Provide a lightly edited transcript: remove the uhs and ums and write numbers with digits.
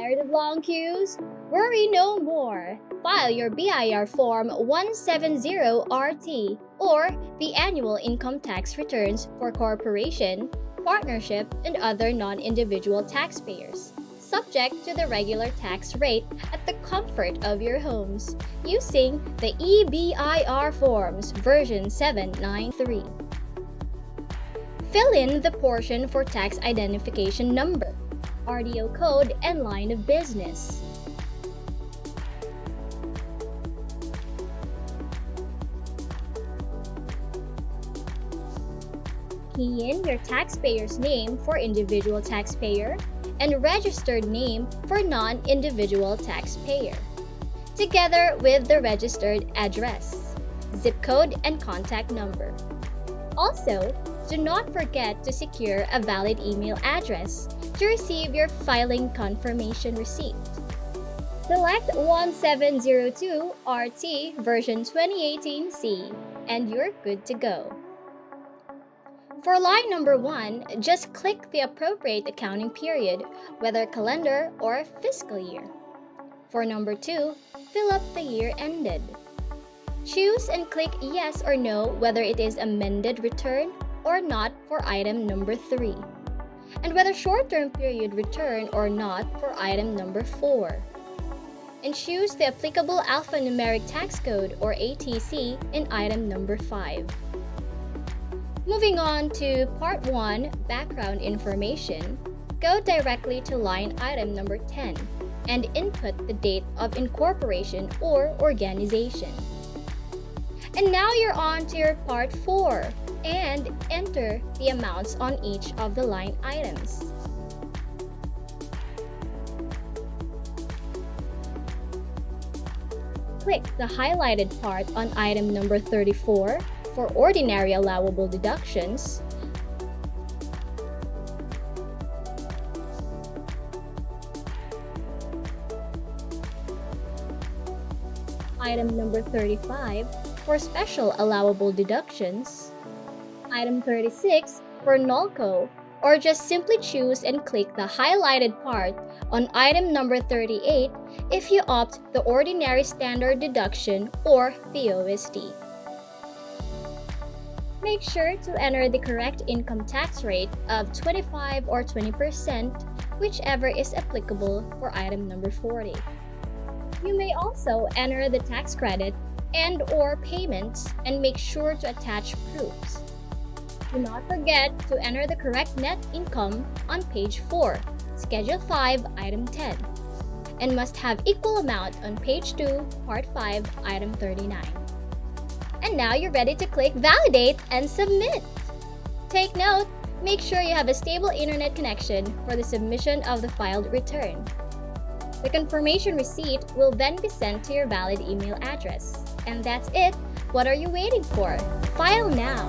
Tired of long queues? Worry no more! File your BIR Form 170RT or the annual income tax returns for corporation, partnership, and other non-individual taxpayers, subject to the regular tax rate at the comfort of your homes, using the eBIRForms version 793. Fill in the portion for tax identification number, RDO code, and line of business. Key in your taxpayer's name for individual taxpayer and registered name for non-individual taxpayer, together with the registered address, zip code, and contact number. Also, do not forget to secure a valid email address to receive your filing confirmation receipt. Select 1702 RT version 2018C and you're good to go. For line number 1, just click the appropriate accounting period, whether calendar or fiscal year. For number 2, fill up the year ended. Choose and click yes or no whether it is amended return or not for item number 3, and whether short-term period return or not for item number 4. And choose the applicable alphanumeric tax code or ATC in item number 5. Moving on to Part 1, Background Information, go directly to line item number 10 and input the date of incorporation or organization. And now you're on to your Part 4 and enter the amounts on each of the line items. Click the highlighted part on item number 34 for ordinary allowable deductions, item number 35 for special allowable deductions, item 36 for NOLCO, or just simply choose and click the highlighted part on item number 38 if you opt the ordinary standard deduction or the OSD. Make sure to enter the correct income tax rate of 25 or 20%, whichever is applicable for item number 40. You may also enter the tax credit and/or payments and make sure to attach proofs. Do not forget to enter the correct net income on page 4, Schedule 5, Item 10, and must have equal amount on page 2, Part 5, Item 39. And now you're ready to click Validate and Submit. Take note, make sure you have a stable internet connection for the submission of the filed return. The confirmation receipt will then be sent to your valid email address. And that's it. What are you waiting for? File now!